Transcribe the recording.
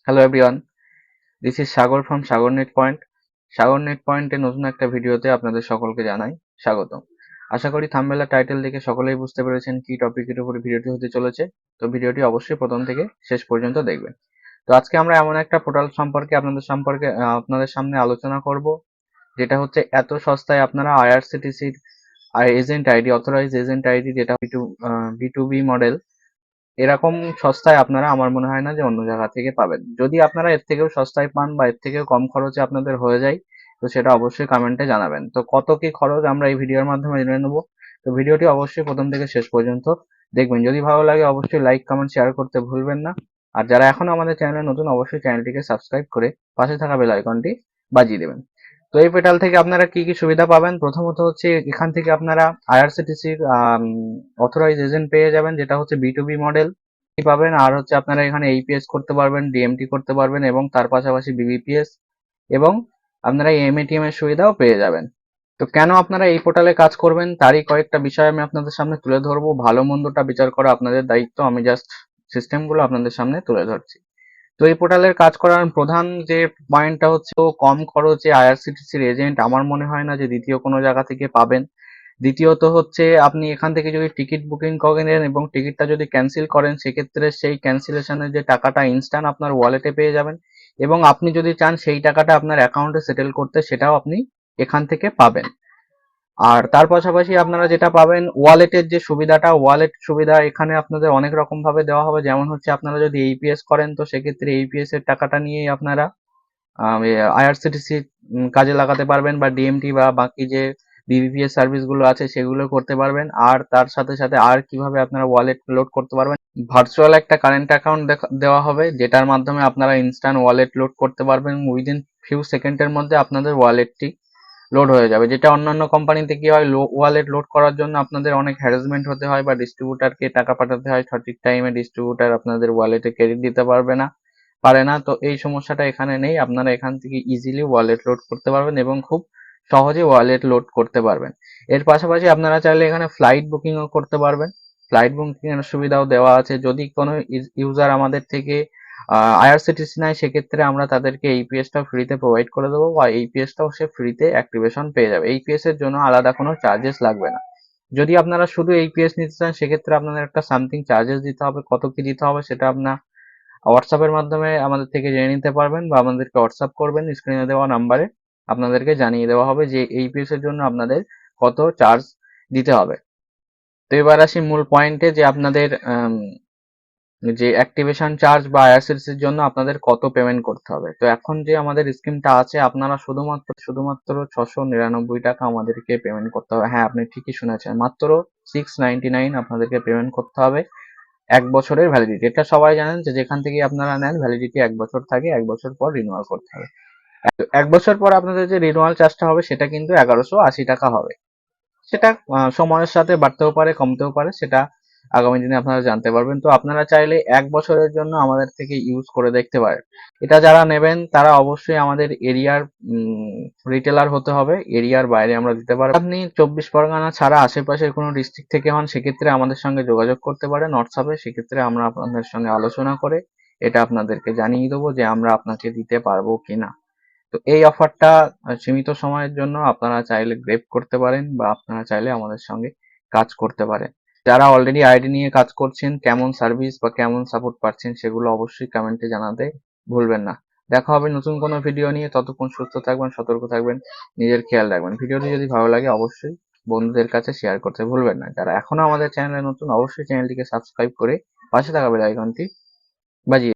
Hello everyone, this is Sagar from Sagar net point. Sagar net পয়েন্টের নতুন একটা ভিডিওতে আপনাদের সকলকে জানাই স্বাগতম। আশা করি থাম্বনেল আর টাইটেল দেখে সকলেই বুঝতে পেরেছেন কি টপিকের উপরে ভিডিওটি হতে চলেছে। তো ভিডিওটি অবশ্যই প্রথম থেকে শেষ পর্যন্ত দেখবেন। তো আজকে আমরা এমন একটা পোর্টাল সম্পর্কে আপনাদের সামনে আলোচনা করব, যেটা হচ্ছে এত সস্তায় আপনারা আইআরসিটিসির agent ID, authorize agent ID, যেটা বি টু বি মডেল, এরকম সস্তায় আপনারা আমার মনে হয় না যে অন্য জায়গা থেকে পাবেন। যদি আপনারা এর থেকেও সস্তায় পান বা এর থেকেও কম খরচে আপনাদের হয়ে যায়, তো সেটা অবশ্যই কমেন্টে জানাবেন। তো কত কি খরচ আমরা এই ভিডিওর মাধ্যমে জেনে নেবো। তো ভিডিওটি অবশ্যই প্রথম থেকে শেষ পর্যন্ত দেখবেন। যদি ভালো লাগে অবশ্যই লাইক কমেন্ট শেয়ার করতে ভুলবেন না। আর যারা এখনো আমাদের চ্যানেলে নতুন, অবশ্যই চ্যানেলটিকে সাবস্ক্রাইব করে পাশে থাকা বেল আইকনটি বাজিয়ে দেবেন। তো এই পোর্টাল থেকে আপনারা কি কি সুবিধা পাবেন, প্রথমত হচ্ছে এখান থেকে আপনারা আইআরসিটিসির অথরাইজ এজেন্ট পেয়ে যাবেন, যেটা হচ্ছে বি2বি মডেল পাবেন। আর হচ্ছে আপনারা এখানে এইপিএস করতে পারবেন, ডিএমটি করতে পারবেন এবং তার পাশাপাশি বিবিপিএস, এবং আপনারা এমএটিএম এর সুবিধাও পেয়ে যাবেন। তো কেন আপনারা এই পোর্টালে কাজ করবেন তারই কয়েকটা বিষয় আমি আপনাদের সামনে তুলে ধরবো। ভালো মন্দটা বিচার করা আপনাদের দায়িত্ব, আমি জাস্ট সিস্টেমগুলো আপনাদের সামনে তুলে ধরছি। তো এই পোর্টালের কাজ করার প্রধান যে পয়েন্টটা হচ্ছে, ও কম খরচে আইআরসিটিসির এজেন্ট আমার মনে হয় না যে দ্বিতীয় কোনো জায়গা থেকে পাবেন। দ্বিতীয়ত হচ্ছে, আপনি এখান থেকে যদি টিকিট বুকিং করেন এবং টিকিটটা যদি ক্যান্সেল করেন, সেক্ষেত্রে সেই ক্যান্সেলেশনের যে টাকাটা ইনস্ট্যান্ট আপনার ওয়ালেটে পেয়ে যাবেন, এবং আপনি যদি চান সেই টাকাটা আপনার অ্যাকাউন্টে সেটেল করতে, সেটাও আপনি এখান থেকে পাবেন। আর তার পাশাপাশি আপনারা যেটা পাবেন, ওয়ালেটের যে সুবিধাটা, ওয়ালেট সুবিধা এখানে আপনাদের অনেক রকম ভাবে দেওয়া হবে। যেমন হচ্ছে, আপনারা যদি এইপিএস করেন তো সেক্ষেত্রে এইপিএস এর টাকাটা নিয়েই আপনারা আইআরসিটিসি কাজে লাগাতে পারবেন, বা ডিএমটি বা বাকি যে বিবিপিএস সার্ভিস গুলো আছে সেগুলো করতে পারবেন। আর তার সাথে সাথে আর কিভাবে আপনারা ওয়ালেট লোড করতে পারবেন, ভার্চুয়াল একটা কারেন্ট অ্যাকাউন্ট দেওয়া হবে, যেটার মাধ্যমে আপনারা ইনস্ট্যান্ট ওয়ালেট লোড করতে পারবেন। উইদিন ফিউ সেকেন্ডের মধ্যে আপনাদের ওয়ালেটটি লোড হয়ে যাবে। যেটা অন্যান্য কোম্পানিতে কি হয়, ওয়ালেট লোড করার জন্য আপনাদের অনেক হ্যারাসমেন্ট হতে হয় বা ডিস্ট্রিবিউটারকে টাকা পাঠাতে হয়, সঠিক টাইমে ডিস্ট্রিবিউটার আপনাদের ওয়ালেটে ক্রেডিট দিতে পারে না। তো এই সমস্যাটা এখানে নেই, আপনারা এখান থেকে ইজিলি ওয়ালেট লোড করতে পারবেন এবং খুব সহজে ওয়ালেট লোড করতে পারবেন। এর পাশাপাশি আপনারা চাইলে এখানে ফ্লাইট বুকিংও করতে পারবেন। ফ্লাইট বুকিং এর সুবিধাও দেওয়া আছে। যদি কোনো ইউজার আমাদের থেকে আইআরসিটিসি নেয়, সেক্ষেত্রে আমরা তাদেরকে এইপিএসটাও ফ্রিতে প্রোভাইড করে দেবো, বা এইপিএসটাও সে ফ্রিতে অ্যাক্টিভেশন পেয়ে যাবে। এইপিএস এর জন্য আলাদা কোনো চার্জেস লাগবে না। যদি আপনারা শুধু এইপিএস নিতে চান, সেক্ষেত্রে আপনাদের একটা সামথিং চার্জেস দিতে হবে। কত কি দিতে হবে সেটা আপনার হোয়াটসঅ্যাপের মাধ্যমে আমাদের থেকে জেনে নিতে পারবেন, বা আমাদেরকে হোয়াটসঅ্যাপ করবেন, স্ক্রিনে দেওয়া নাম্বারে আপনাদেরকে জানিয়ে দেওয়া হবে যে এইপিএস এর জন্য আপনাদের কত চার্জ দিতে হবে। তো এবার আসি মূল পয়েন্টে, যে আপনাদের যে অ্যাক্টিভেশন চার্জ বা আইআরসিটিসি এর জন্য আপনাদের কত পেমেন্ট করতে হবে। তো এখন যে আমাদের স্কিমটা আছে, আপনারা শুধুমাত্র 699 টাকা আমাদেরকে পেমেন্ট করতে হবে। হ্যাঁ, আপনি ঠিকই শুনেছেন, মাত্র 699 আপনাদেরকে পেমেন্ট করতে হবে। 1 বছরের ভ্যালিডিটি, এটা সবাই জানেন যে যেখান থেকে আপনারা নেন ভ্যালিডিটি 1 বছর থাকে, 1 বছর পর রিনিউয়াল করতে হবে। 1 বছর পর আপনাদের যে রিনিউয়াল চার্জটা হবে সেটা কিন্তু 1180 টাকা হবে। সেটা সময়ের সাথে বাড়তেও পারে, কমতেও পারে, সেটা আগামী দিনে আপনারা জানতে পারবেন। তো আপনারা চাইলে 1 বছরের জন্য আমাদের থেকে ইউজ করে দেখতে পারেন। এটা যারা নেবেন তারা অবশ্যই আমাদের এরিয়ার রিটেলার হতে হবে, এরিয়ার বাইরে আমরা দিতে পারবো। আপনি 24 পরগনা ছাড়া আশেপাশের কোনো ডিস্ট্রিক্ট থেকে হন, সেক্ষেত্রে আমাদের সঙ্গে যোগাযোগ করতে পারেন হোয়াটসঅ্যাপে। সেক্ষেত্রে আমরা আপনাদের সঙ্গে আলোচনা করে এটা আপনাদেরকে জানিয়ে দেবো যে আমরা আপনাকে দিতে পারবো কিনা। তো এই অফারটা সীমিত সময়ের জন্য, আপনারা চাইলে গ্রেপ করতে পারেন বা আপনারা চাইলে আমাদের সঙ্গে কাজ করতে পারেন। যারা অলরেডি আইডি নিয়ে কাজ করছেন, কেমন সার্ভিস বা কেমন সাপোর্ট পাচ্ছেন সেগুলো অবশ্যই কমেন্টে জানাতে ভুলবেন না। দেখা হবে নতুন কোনো ভিডিও নিয়ে, ততক্ষণ সুস্থ থাকবেন, সতর্ক থাকবেন, নিজের খেয়াল রাখবেন। ভিডিওটি যদি ভালো লাগে অবশ্যই বন্ধুদের কাছে শেয়ার করতে ভুলবেন না। যারা এখনো আমাদের চ্যানেলে নতুন, অবশ্যই চ্যানেলটিকে সাবস্ক্রাইব করে পাশে থাকা বেল আইকনটি বাজিয়ে